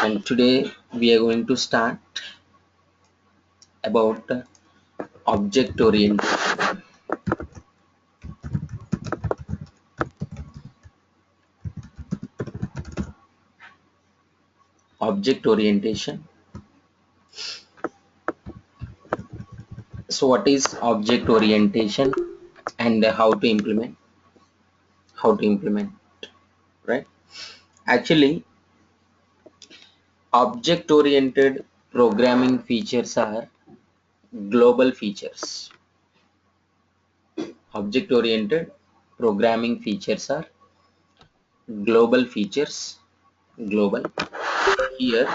and today we are going to start about object orientation. Object orientation. So what is object orientation and how to implement? How to implement, right? Actually, object oriented programming features are global features. Object oriented programming features are global features. Global. Here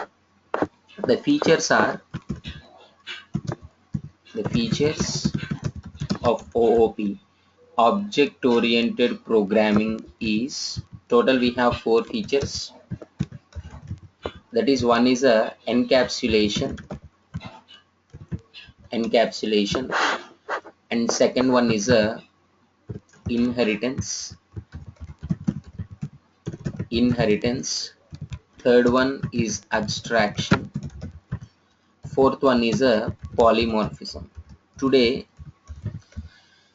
the features are the features of OOP. Object oriented programming is total we have 4 features. That is, one is a encapsulation, and second one is a inheritance. Third one is abstraction. Fourth one is a polymorphism. Today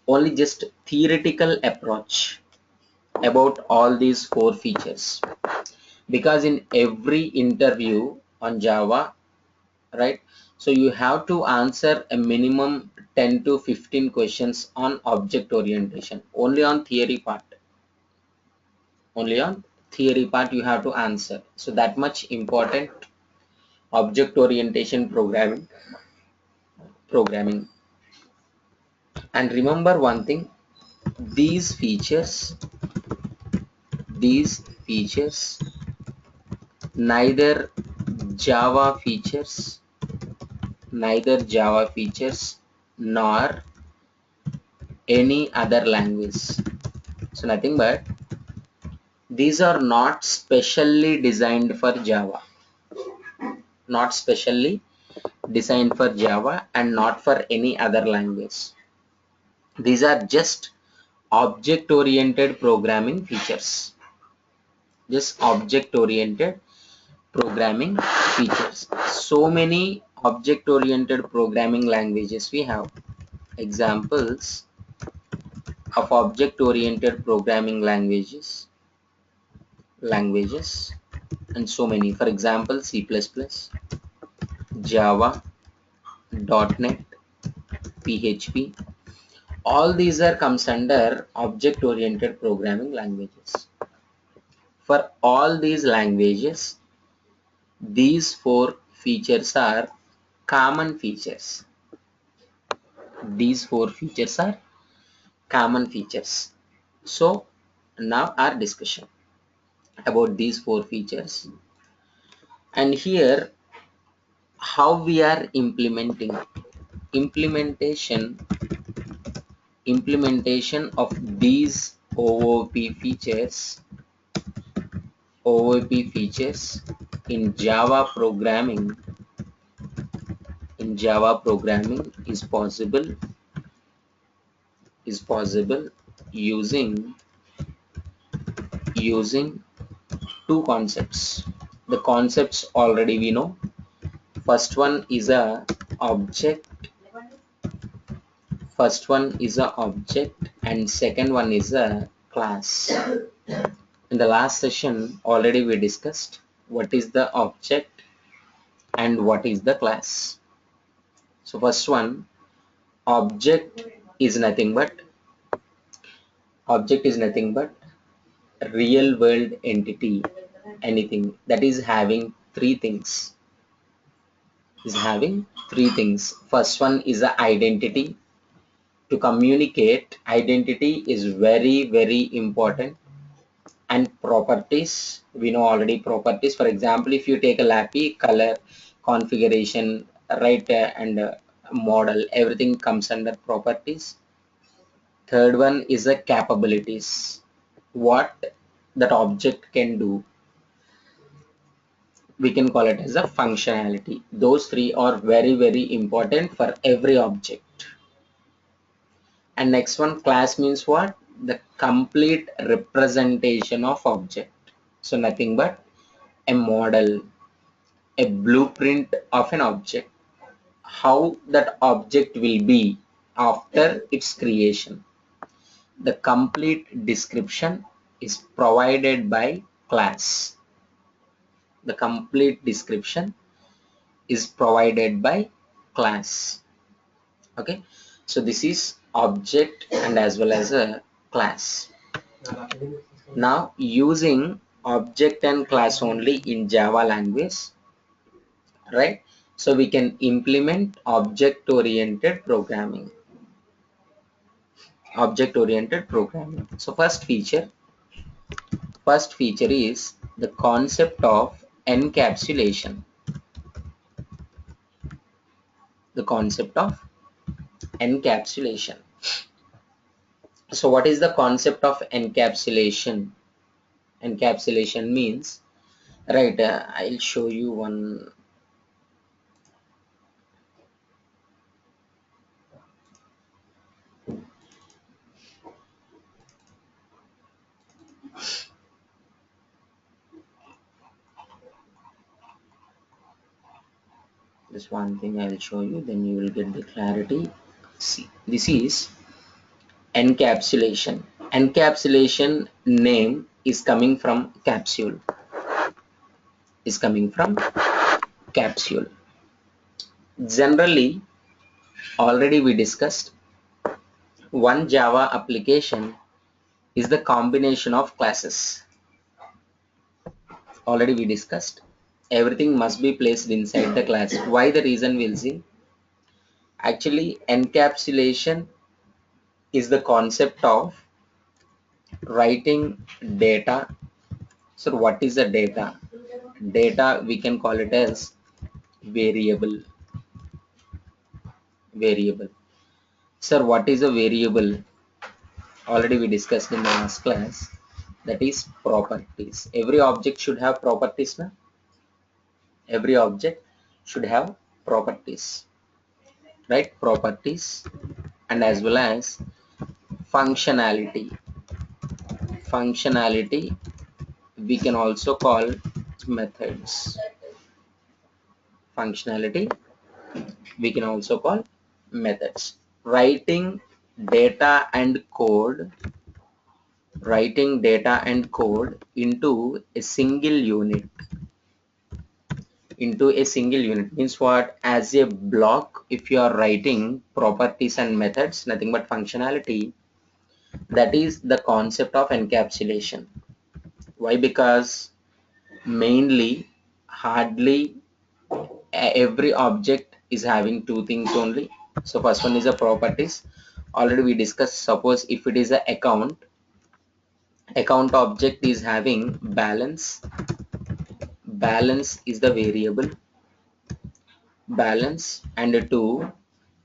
only just theoretical approach about all these 4 features, because in every interview on Java, right, so you have to answer a minimum 10 to 15 questions on object orientation. Only on theory part you have to answer. So that much important object orientation programming. And remember one thing, these features neither Java features nor any other language. So nothing but these are not specially designed for Java, and not for any other language. These are just object oriented programming features. So many object oriented programming languages we have. Examples of object oriented programming languages, and so many. For example, C++, Java, .NET, PHP. All these are comes under object oriented programming languages. For all these languages, these 4 features are common features. So now our discussion about these 4 features, and here how we are implementing implementation of these OOP features in Java programming is possible using 2 concepts. The concepts already we know. First one is a object and second one is a class. In the last session already we discussed what is the object and what is the class. So first one, object is nothing but real world entity, anything that is having 3 things. First one is a identity. To communicate, identity is very important. And properties, we know already properties. For example, if you take a lappy, color, configuration, right, and model, everything comes under properties. Third one is a capabilities, what that object can do. We can call it as a functionality. Those 3 are very important for every object. And next one, class means what? The complete representation of object. So nothing but a model, a blueprint of an object, how that object will be after its creation. The complete description is provided by class. The complete description is provided by class. Okay, so this is object and as well as a class. Now using object and class only in Java language, right? So we can implement object oriented programming. So first feature is the concept of encapsulation. The concept of encapsulation. So what is the concept of encapsulation? Encapsulation means, right, I'll show you one. This one thing I'll show you, then you will get the clarity. See, this is encapsulation. Encapsulation name is coming from capsule. Generally, already we discussed, one Java application is the combination of classes. Already we discussed, everything must be placed inside the class. Why? The reason we'll see. Actually, encapsulation is the concept of writing data. So what is the data? Data, we can call it as variable. Sir, what is a variable? Already we discussed in the last class. That is properties. Every object should have properties, na? Every object should have properties, right? Properties and as well as functionality. We can also call methods. Functionality we can also call methods. Writing data and code into a single unit. Means what? As a block, if you are writing properties and methods, nothing but functionality, that is the concept of encapsulation. Why? Because mainly hardly every object is having two things only. So first one is a properties. Already we discussed, suppose if it is a account object is having balance is the variable balance, and to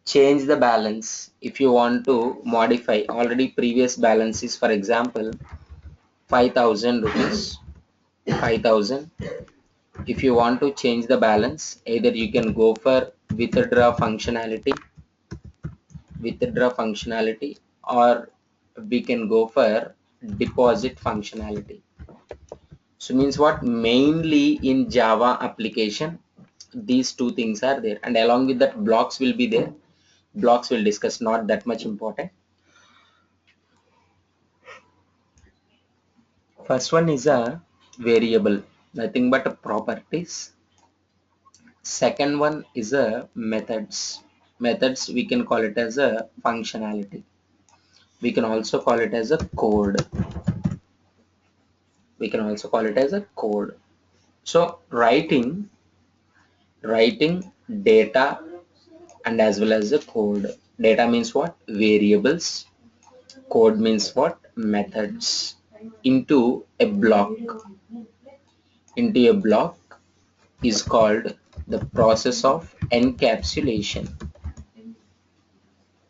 change the balance, if you want to modify already previous balance is, for example, 5,000 rupees, 5,000. If you want to change the balance, either you can go for withdraw functionality or we can go for deposit functionality. So means what? Mainly in Java application these two things are there, and along with that blocks will be there. Blocks will discuss, not that much important. First one is a variable, nothing but a properties. Second one is a methods. We can call it as a functionality. We can also call it as a code. So writing data and as well as the code. Data means what? Variables. Code means what? Methods. Into a block is called the process of encapsulation.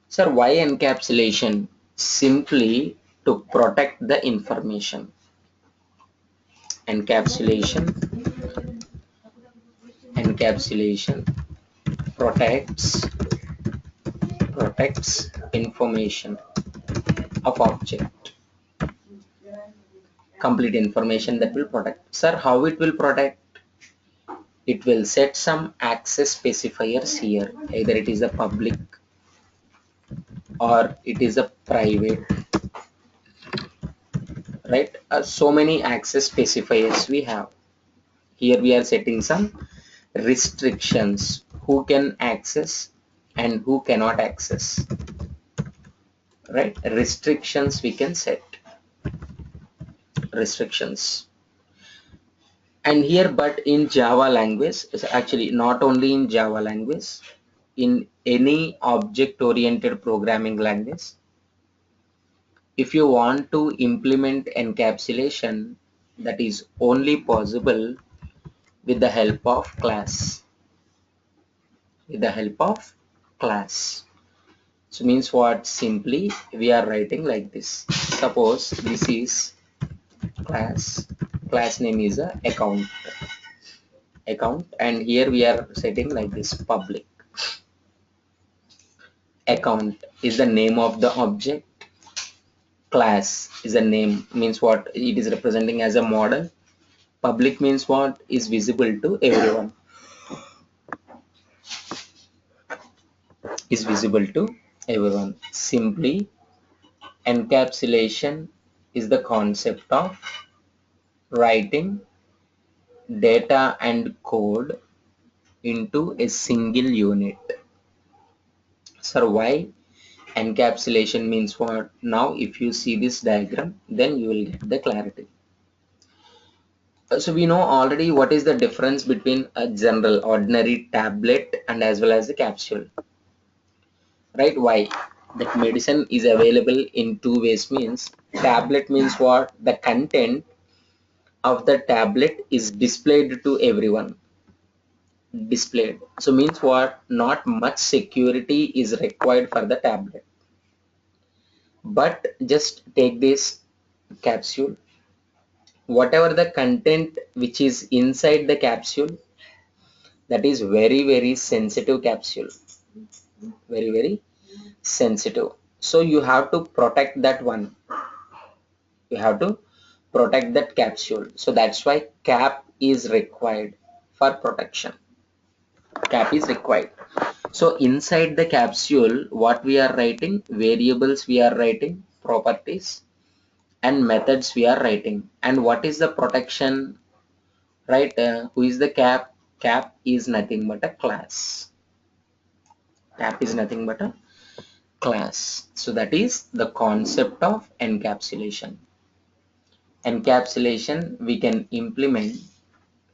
Sir, why encapsulation? Simply to protect the information. Encapsulation protects information of object. Complete information that will protect. Sir, how it will protect? it will set some access specifiers here. Either it is a public or it is a private, right? So many access specifiers we have. Here we are setting some restrictions, who can access and who cannot access, right? Restrictions we can set, restrictions. And here, but in Java language, is actually not only in Java language, in any object oriented programming language, if you want to implement encapsulation, that is only possible with the help of class, with the help of class. So means what? Simply we are writing like this. Suppose this is class, class name is a account, and here we are setting like this: public. Account is the name of the object, class is a name, means what? It is representing as a model. Public means what? Is visible to everyone, is visible to everyone. Simply encapsulation is the concept of writing data and code into a single unit. Sir, why encapsulation means what? Now if you see this diagram, then you will get the clarity. So we know already what is the difference between a general ordinary tablet and as well as the capsule, right? Why? That medicine is available in two ways. Means tablet means what? The content of the tablet is displayed to everyone, displayed. So means what? Not much security is required for the tablet, but just take this capsule, whatever the content which is inside the capsule, that is very sensitive capsule, very sensitive. So you have to protect that one, you have to protect that capsule. So that's why cap is required for protection, cap is required. So inside the capsule, what we are writing? Variables we are writing, properties and methods we are writing. And what is the protection, right? Who is the cap? Cap is nothing but a class, cap is nothing but a class. So that is the concept of encapsulation. Encapsulation we can implement,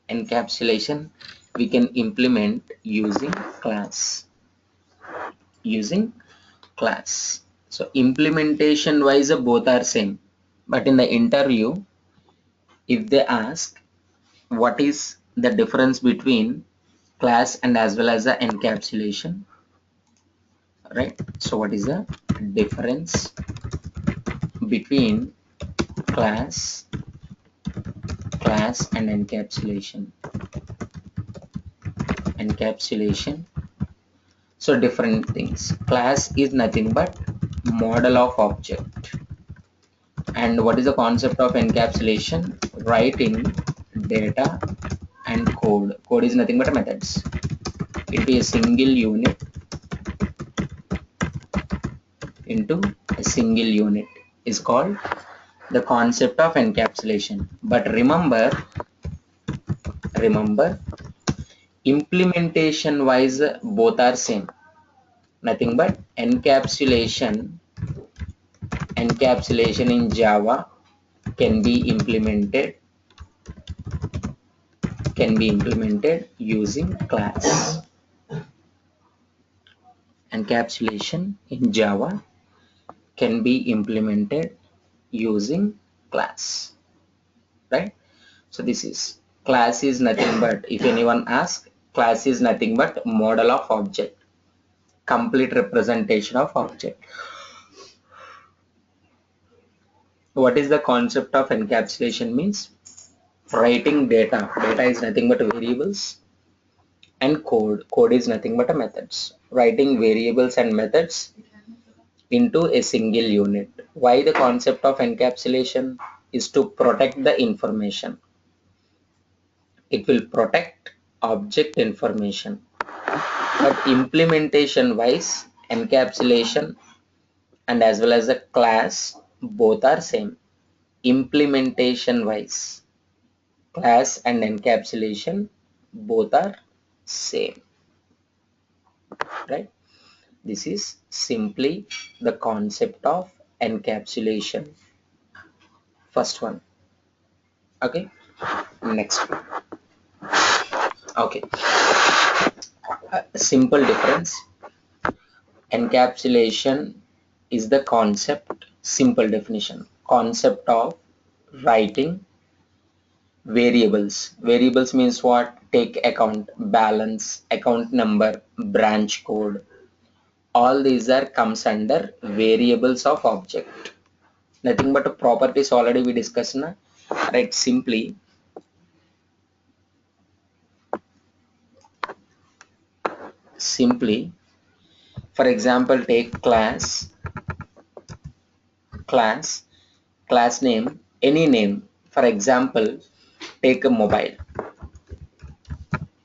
encapsulation we can implement using class, using class. So implementation wise both are same, but in the interview if they ask what is the difference between class and as well as the encapsulation, right? So what is the difference between class and encapsulation? Encapsulation, so different things. Class is nothing but model of object. And what is the concept of encapsulation? Writing data and code. Code is nothing but methods. It is a single unit into a single unit is called the concept of encapsulation. But remember, implementation wise both are same. Nothing but encapsulation in Java can be implemented using class. Encapsulation in Java can be implemented using class, right? So this is class is nothing but, if anyone asks, class is nothing but model of object, complete representation of object. What is the concept of encapsulation? Means writing data is nothing but variables, and code is nothing but a methods. Writing variables and methods into a single unit. Why the concept of encapsulation? Is to protect the information. It will protect object information. But implementation wise, encapsulation and as well as a class, both are same. Implementation wise, class and encapsulation both are same, right? This is simply the concept of encapsulation. First one. Okay, next one. Okay, simple difference. Encapsulation is the concept, simple definition, concept of writing variables. Variables means what? Take account, balance, account number, branch code. All these are comes under variables of object. Nothing but properties already we discussed, na? Right? Simply, for example, take class, class name, any name. For example, take a mobile,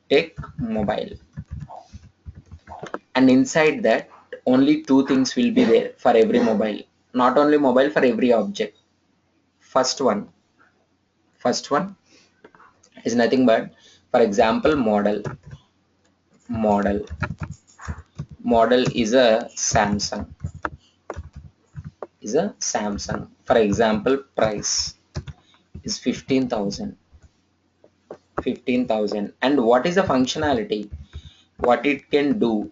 take mobile, and inside that only two things will be there for every mobile. Not only mobile, for every object. First one, first one is nothing but, for example, model, model is a Samsung. For example, price is 15,000. And what is the functionality? What it can do?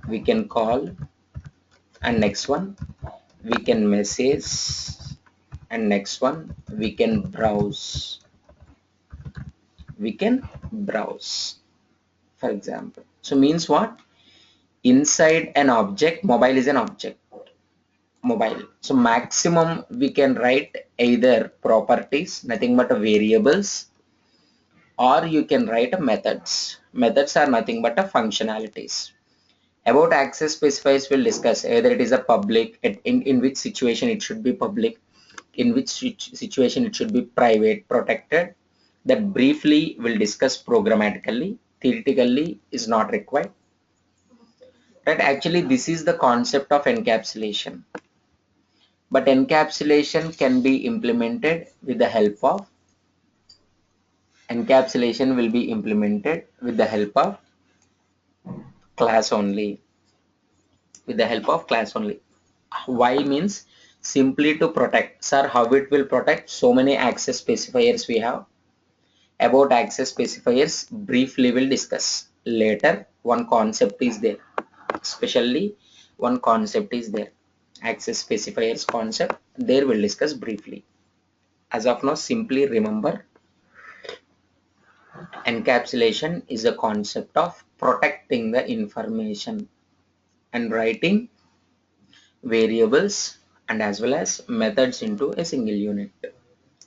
We can call, and next one we can message, and next one we can browse. For example, so means what? Inside an object, mobile is an object, mobile. So maximum we can write either properties, nothing but variables, or you can write methods. Methods are nothing but functionalities. About access specifiers we'll discuss, either it is a public, in which situation it should be public, in which situation it should be private, protected. That briefly we'll discuss programmatically. Theoretically is not required. Right? Actually, this is the concept of encapsulation. But encapsulation can be implemented with the help of encapsulation will be implemented with the help of class only. With the help of class only. Why means simply to protect. Sir, how it will protect? So many access specifiers we have. About access specifiers, briefly we'll discuss. Later, one concept is there. Especially one concept is there. Access specifiers concept. There we'll discuss briefly. As of now, simply remember, encapsulation is a concept of protecting the information and writing variables and as well as methods into a single unit.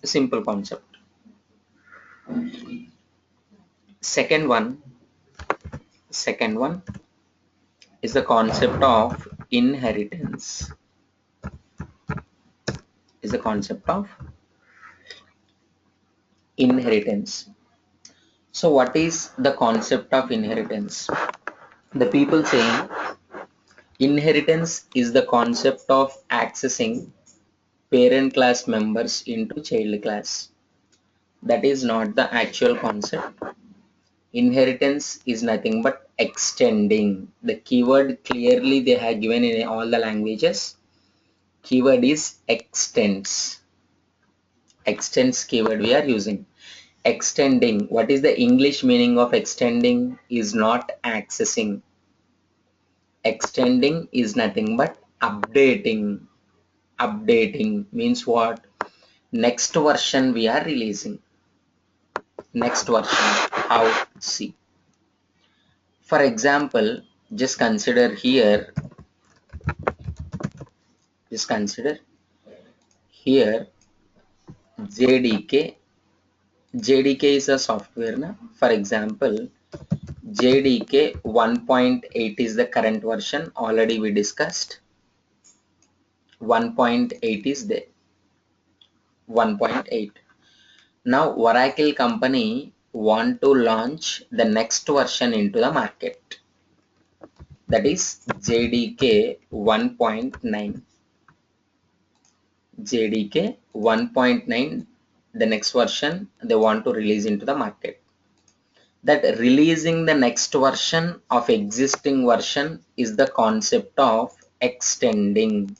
A simple concept. Second one is the concept of inheritance. Is the concept of inheritance. So what is the concept of inheritance? The people saying inheritance is the concept of accessing parent class members into child class. That is not the actual concept. Inheritance is nothing but extending. The keyword clearly they have given in all the languages. Keyword is extends. Extends keyword we are using. Extending. What is the English meaning of extending? Is not accessing. Extending is nothing but updating. Updating means what? Next version we are releasing. Next version. How? See. For example, just consider here. Just consider here JDK. JDK is a software. Na? For example, JDK 1.8 is the current version. Already we discussed. 1.8 is there. 1.8. Now Oracle company want to launch the next version into the market, that is JDK 1.9. JDK 1.9, the next version they want to release into the market. That releasing the next version of existing version is the concept of extending.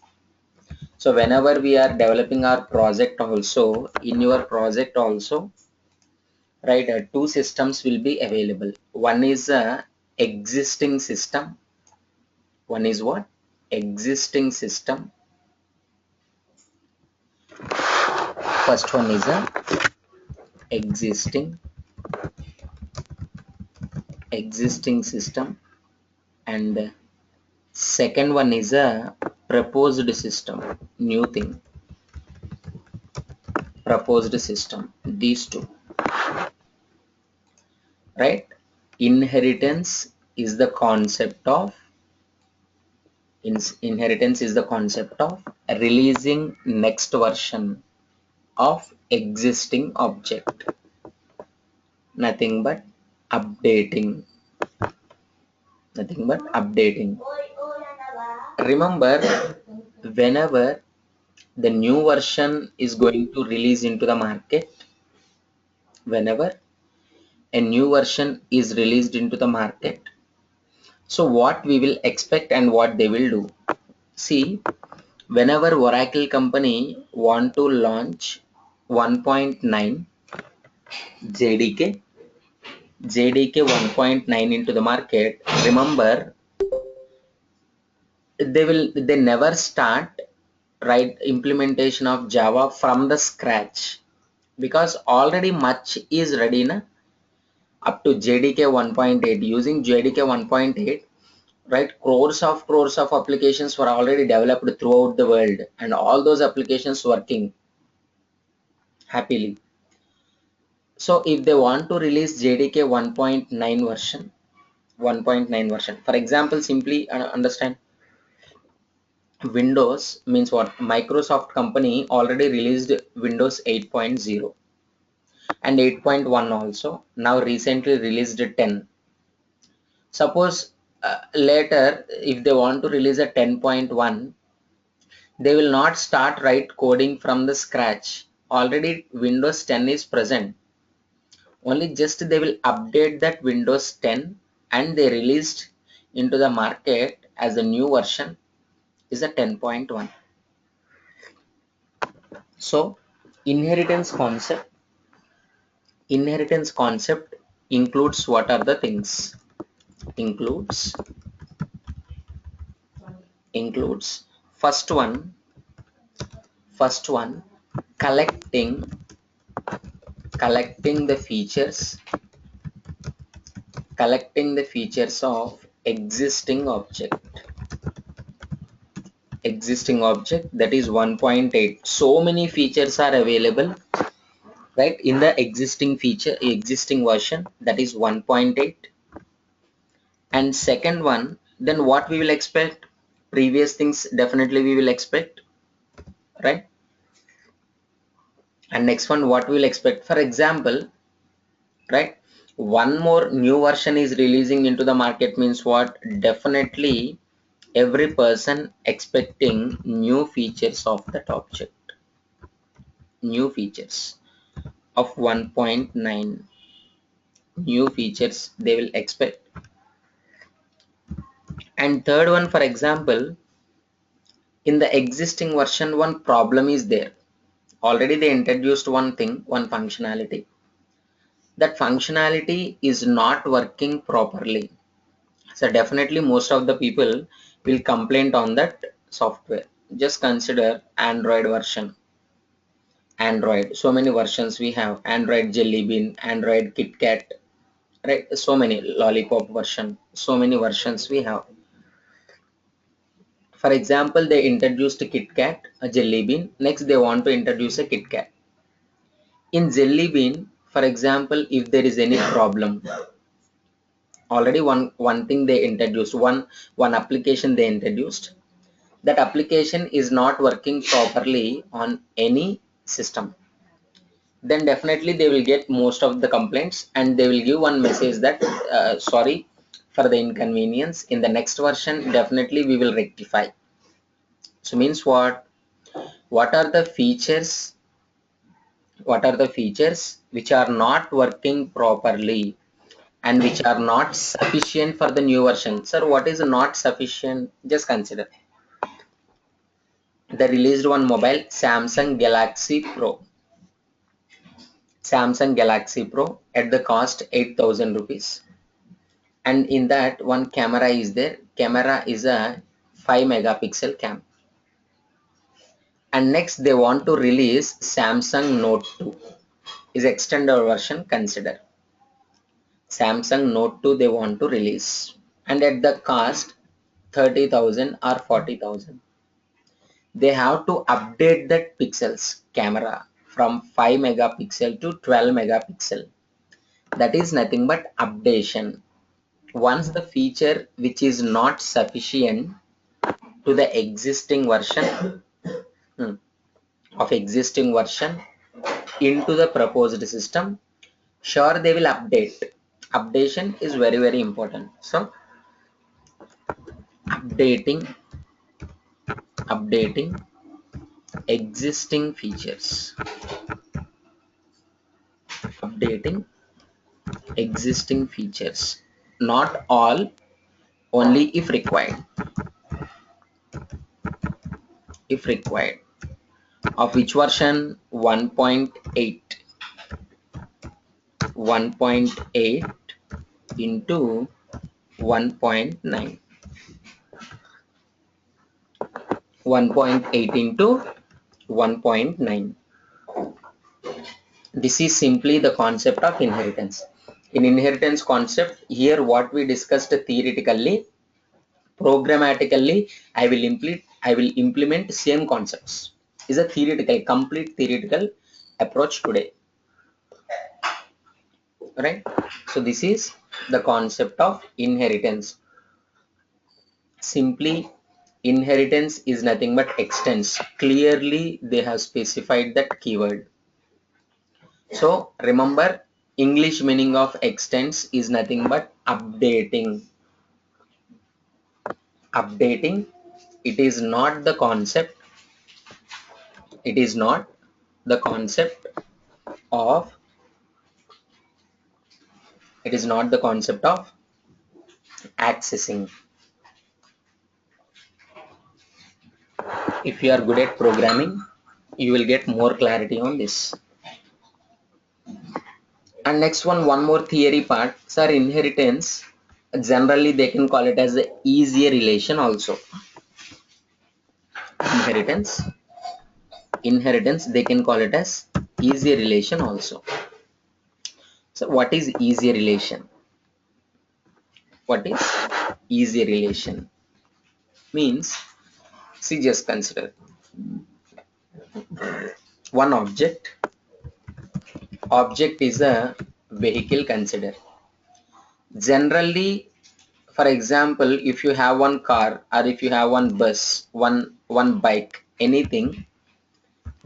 So whenever we are developing our project also, in your project also, right, two systems will be available. One is a existing system. One is what? Existing system. First one is a existing system, and second one is a proposed system, new thing, proposed system. These two, right? Inheritance is the concept of inheritance is the concept of releasing next version of existing object, nothing but updating, nothing but updating. Remember, whenever the new version is going to release into the market, whenever a new version is released into the market, so what we will expect and what they will do. See, whenever Oracle company want to launch 1.9 JDK 1.9 into the market, remember they never start, right, implementation of Java from the scratch, because already much is ready na, up to JDK 1.8. Using JDK 1.8, right, crores of applications were already developed throughout the world, and all those applications working happily. So if they want to release JDK 1.9 version, for example, simply understand, Windows means what? Microsoft company already released Windows 8.0 and 8.1 also. Now recently released 10. Suppose later if they want to release a 10.1, they will not start write coding from the scratch. Already Windows 10 is present. Only just they will update that Windows 10 and they released into the market as a new version is a 10.1. So inheritance concept includes what are the things? Includes first one collecting the features of existing object, that is 1.8. So many features are available, right, in the existing version, that is 1.8. And second one, then what we will expect? Previous things definitely we will expect, right? And next one, what we will expect? For example, right, one more new version is releasing into the market means what? Definitely every person expecting new features of that object, new features of 1.9, new features they will expect. And third one, for example, in the existing version, one problem is there. Already they introduced one thing, one functionality. That functionality is not working properly. So definitely most of the people will complain on that software. Just consider Android version. Android, so many versions we have. Android Jelly Bean, Android KitKat, right? So many Lollipop version, so many versions we have. For example, they introduced a KitKat, a Jelly Bean. Next, they want to introduce a KitKat. In Jelly Bean, for example, if there is any problem, already one thing they introduced, one application they introduced. That application is not working properly on any system. then definitely they will get most of the complaints, and they will give one message that sorry for the inconvenience, in the next version definitely we will rectify. So means what are the features, what are the features which are not working properly and which are not sufficient for the new version. Sir, what is not sufficient? Just consider the released one mobile, Samsung Galaxy Pro at the cost 8,000 rupees, and in that one camera is there. Camera is a 5 megapixel cam, and next they want to release Samsung Note 2 is extended version. Consider Samsung Note 2 they want to release, and at the cost 30,000 or 40,000. They have to update that pixels camera from 5 megapixel to 12 megapixel. That is nothing but updation. Once the feature which is not sufficient to the existing version of existing version into the proposed system, sure they will update. Updation is very important. So updating existing features, updating existing features, not all, only if required, if required. Of which version? 1.8, 1.8 into 1.9, 1.8 into 1.9. This is simply the concept of inheritance. In inheritance concept, here what we discussed theoretically, programmatically, I will implement same concepts. Is a theoretical, complete theoretical approach today, right? So this is the concept of inheritance. Simply, inheritance is nothing but extends. Clearly they have specified that keyword. So remember, English meaning of extends is nothing but updating. Updating, it is not the concept, it is not the concept of, it is not the concept of accessing. If you are good at programming, you will get more clarity on this. And next one more theory part. Sir, inheritance, generally they can call it as the easier relation also. Inheritance, they can call it as easier relation also. So what is easier relation? What is easier relation? Means, see, just consider one object. Object is a vehicle, consider. Generally, for example, if you have one car or if you have one bus, one bike, anything,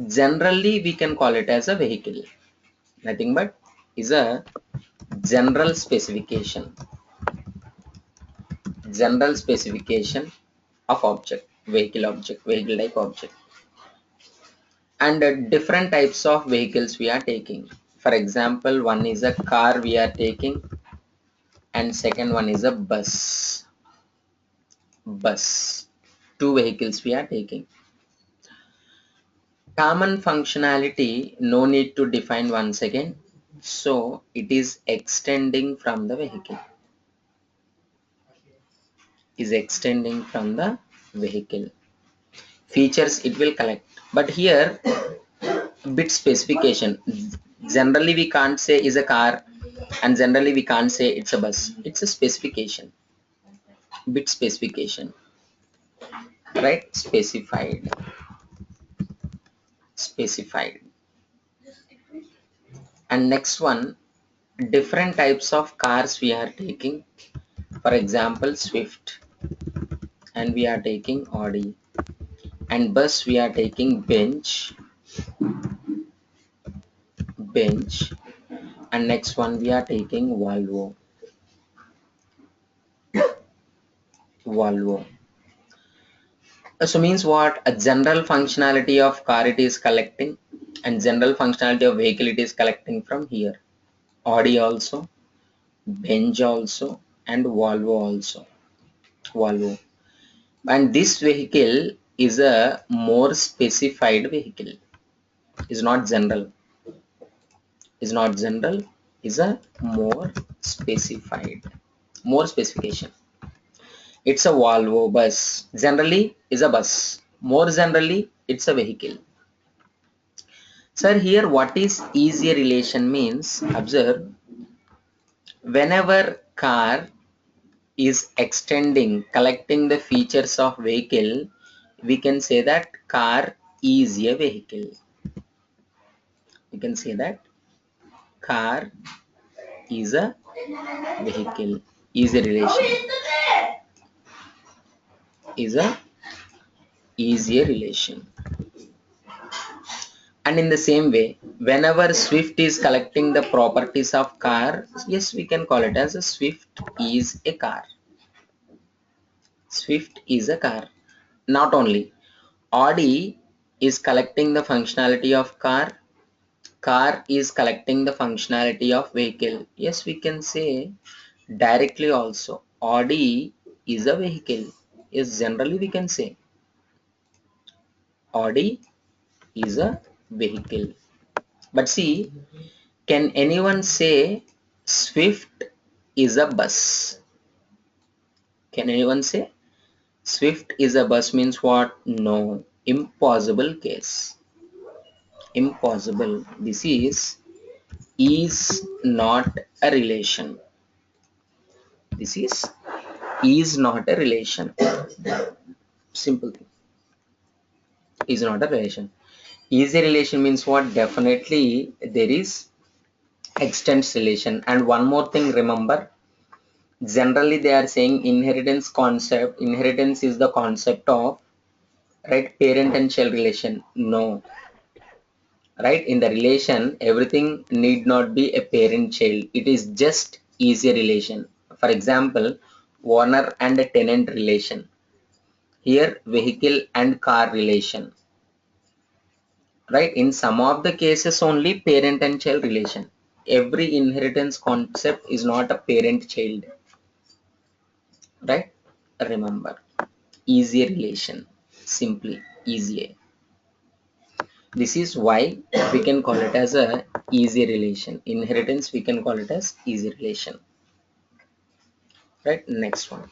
generally we can call it as a vehicle. Nothing but is a general specification, general specification of object, vehicle type object. And different types of vehicles we are taking. For example, one is a car we are taking, and second one is a bus. Two vehicles we are taking. Common functionality, no need to define once again. So it is extending from the vehicle. Is extending from the vehicle. Features it will collect. But here, bit specification. Generally we can't say is a car, and generally we can't say it's a bus. It's a specification. Bit specification. Right? Specified. And next one, different types of cars we are taking. For example, Swift, and we are taking Audi, and bus we are taking bench, and next one we are taking Volvo. So means what? A general functionality of car it is collecting, and general functionality of vehicle it is collecting from here. Audi also, Benz also, and Volvo also. Volvo. And this vehicle is a more specified vehicle. Is not general. Is not general. Is a more specified. More specification. It's a Volvo bus. Generally is a bus. More generally, it's a vehicle. Sir, here what is easier relation means, observe, whenever car is extending, collecting the features of vehicle, we can say that car is a vehicle. We can say that car is a vehicle. Is a relation. Is a relation. And in the same way, whenever Swift is collecting the properties of car, yes, we can call it as a Swift is a car. Swift is a car. Not only Audi is collecting the functionality of car, car is collecting the functionality of vehicle. Yes, we can say directly also Audi is a vehicle. Yes, generally we can say Audi is a vehicle. But see, can anyone say Swift is a bus? Can anyone say Swift is a bus means what? No. Impossible case. Impossible. This is not a relation. This is not a relation. Simple thing. Is not a relation. Is a relation means what? Definitely there is extends relation. And one more thing, remember, generally they are saying inheritance concept. Inheritance is the concept of, right, parent and child relation. No, right, in the relation everything need not be a parent child, it is just easier relation. For example, owner and a tenant relation, here vehicle and car relation, right, in some of the cases only parent and child relation. Every inheritance concept is not a parent child, right, remember, easier relation, simply easier. This is why we can call it as a easy relation. Inheritance we can call it as easy relation. Right? Next one.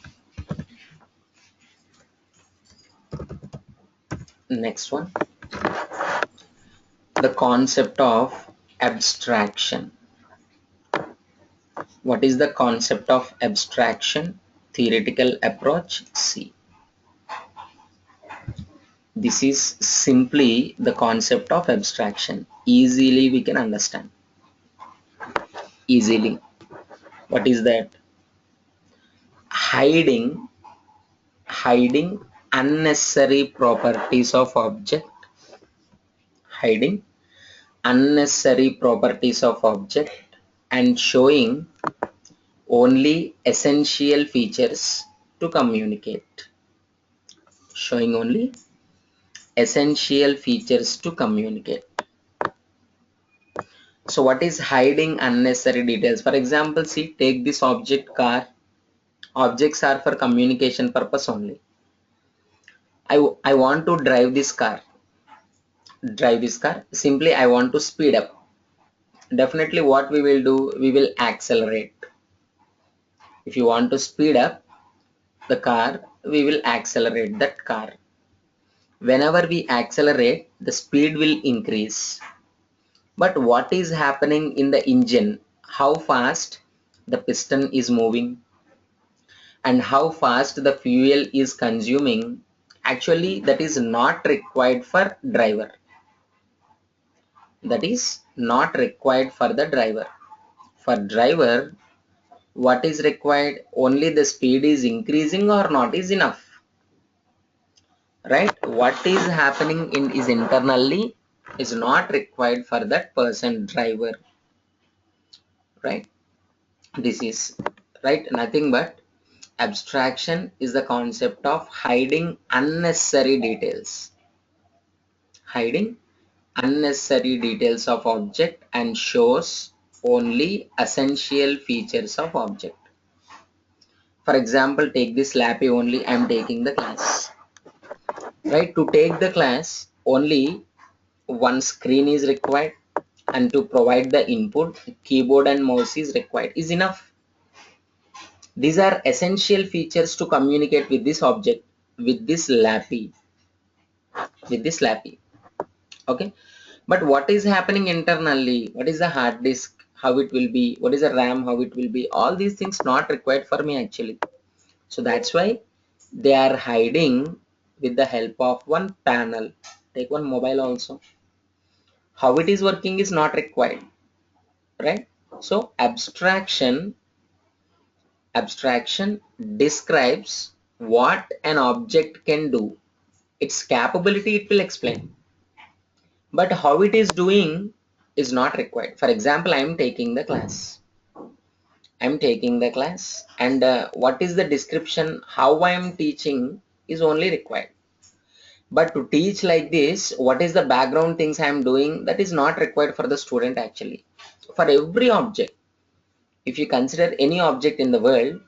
Next one. The concept of abstraction. What is the concept of abstraction? Theoretical approach. C. This is simply the concept of abstraction. Easily we can understand. Easily. What is that? Hiding unnecessary properties of object, hiding unnecessary properties of object and showing only essential features to communicate, showing only essential features to communicate. So what is hiding unnecessary details? For example, see, take this object car. Objects are for communication purpose only. I want to drive this car. Simply I want to speed up. Definitely what we will do, we will accelerate. If you want to speed up the car, we will accelerate that car. Whenever we accelerate, the speed will increase. But what is happening in the engine? How fast the piston is moving and how fast the fuel is consuming, actually that is not required for driver. That is not required for the driver. For driver, what is required? Only the speed is increasing or not is enough, right? What is happening in is internally is not required for that person driver, right? This is right, nothing but abstraction is the concept of hiding unnecessary details, hiding unnecessary details of object and shows only essential features of object. For example, take this lappy only. I am taking the class, right? To take the class, only one screen is required, and to provide the input, keyboard and mouse is required, is enough. These are essential features to communicate with this object, with this lappy, with this lappy. Okay, but what is happening internally? What is the hard disk? How it will be? What is the RAM? How it will be? All these things not required for me actually. So that's why they are hiding with the help of one panel. Take one mobile also. How it is working is not required, right? So abstraction describes what an object can do. Its capability it will explain, but how it is doing is not required. For example, I'm taking the class, and what is the description, how I am teaching is only required. But to teach like this, what is the background things I am doing, that is not required for the student actually. For every object, if you consider any object in the world,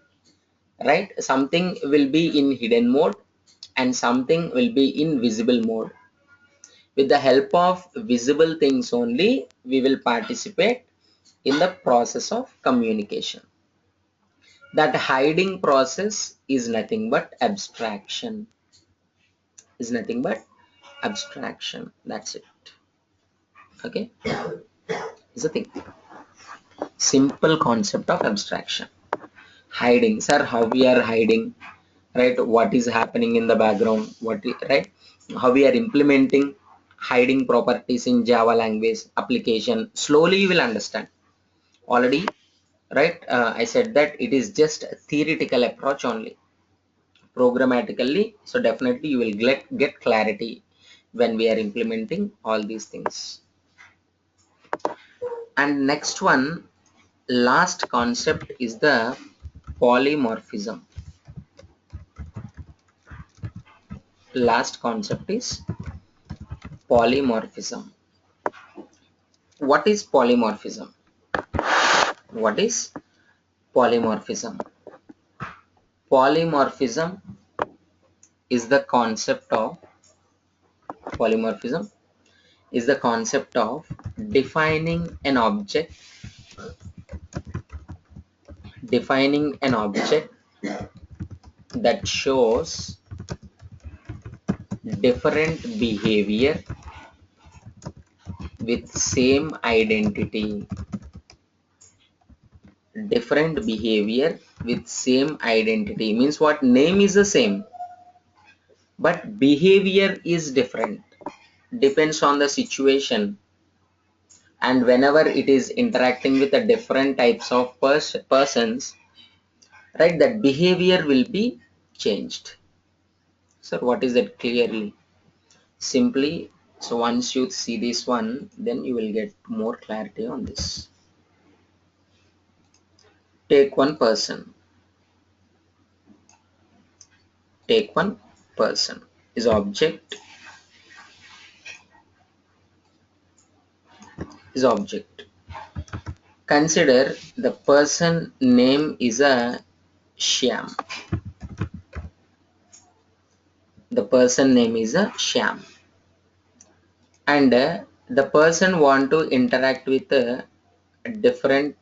right, something will be in hidden mode and something will be in visible mode. With the help of visible things only, we will participate in the process of communication. That hiding process is nothing but abstraction, is nothing but abstraction. That's it. Okay, is the thing. Simple concept of abstraction. Hiding, sir, how we are hiding, right? What is happening in the background, right? How we are implementing hiding properties in Java language application, slowly you will understand. Already, right, I said that it is just a theoretical approach only, programmatically. So definitely you will get clarity when we are implementing all these things. And next one, last concept is the polymorphism. Last concept is polymorphism. What is polymorphism? What is polymorphism? Polymorphism is the concept of polymorphism is the concept of defining an object, defining an object that shows different behavior with same identity. Different behavior with same identity means what? Name is the same, but behavior is different, depends on the situation, and whenever it is interacting with a different types of persons, right, that behavior will be changed. So what is that clearly? Simply, so once you see this one, then you will get more clarity on this. Take one person. Take one person is object, is object. Consider the person name is a Shyam. The person name is a Shyam, and the person want to interact with different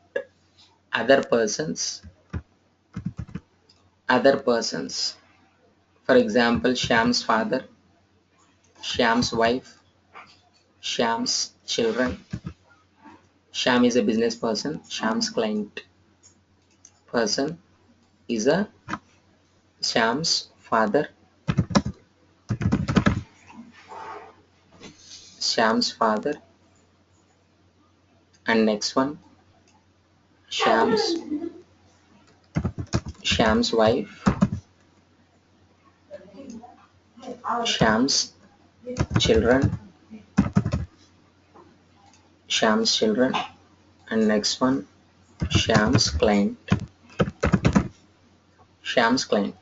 other persons, for example, Shyam's father, Shyam's wife, Shyam's children. Shyam is a business person, Shyam's client person is a Shyam's father, Shyam's father, and next one, Shyam's wife, Shyam's children, Sham's children, and next one Sham's client. Sham's client.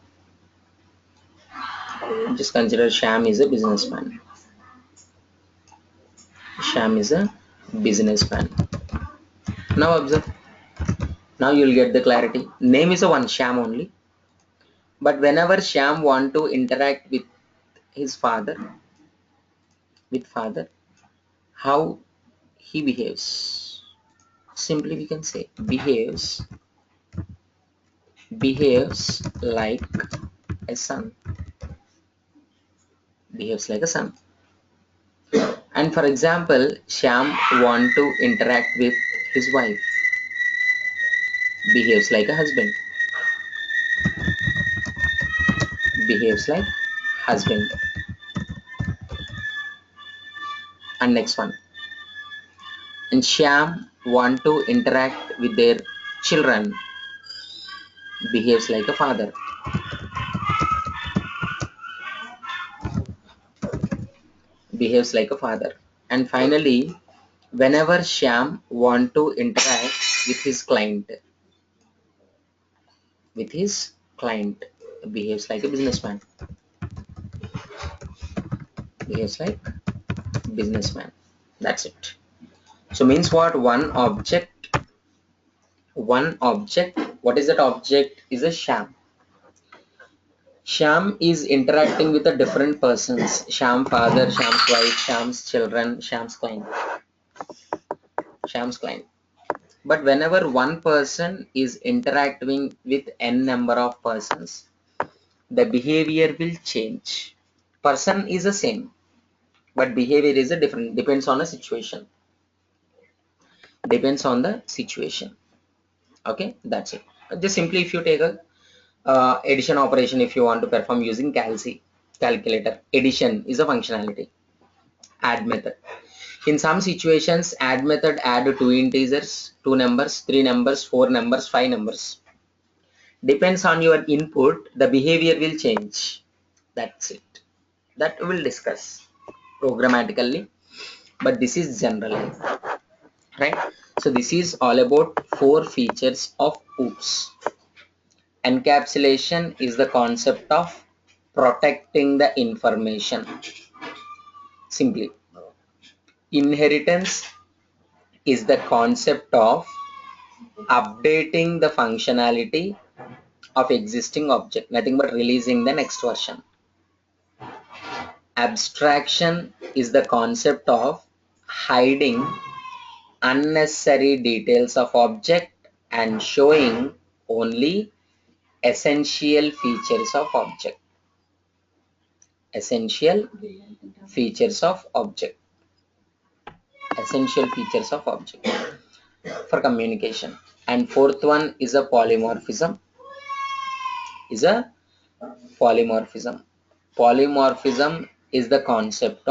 Just consider Sham is a businessman. Sham is a businessman. Now observe. Now you'll get the clarity. Name is a one, Sham only. But whenever Sham want to interact with his father, how he behaves. Simply we can say behaves like a son. Behaves like a son. And for example, Sham want to interact with his wife. Behaves like a husband. Behaves like husband. And next one. And Sham want to interact with their children. Behaves like a father. Behaves like a father. And finally, whenever Sham want to interact with his client, behaves like a businessman. Behaves like businessman. That's it. So means what? One object. What is that object? Is a Sham. Sham is interacting with a different persons. Sham father, Sham's wife, Sham's children, Sham's client. But whenever one person is interacting with n number of persons, the behavior will change. Person is the same, but behavior is a different. Depends on the situation. Okay, that's it. Just simply if you take a addition operation, if you want to perform using calculator, addition is a functionality. Add method. In some situations, add method add two integers, two numbers, three numbers, four numbers, five numbers. Depends on your input, the behavior will change. That's it. That we will discuss programmatically, but this is generally, right? So this is all about four features of OOPS. Encapsulation is the concept of protecting the information. Simply, inheritance is the concept of updating the functionality of existing object, nothing but releasing the next version. Abstraction is the concept of hiding unnecessary details of object and showing only essential features of object. Essential features of object. For communication. And fourth one is a polymorphism. Polymorphism is the concept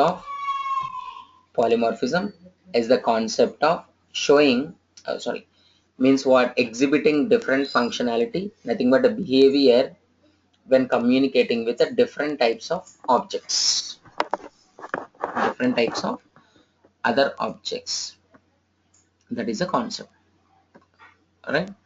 of showing means what? Exhibiting different functionality, nothing but a behavior when communicating with a different types of objects, different types of other objects. That is a concept. All right.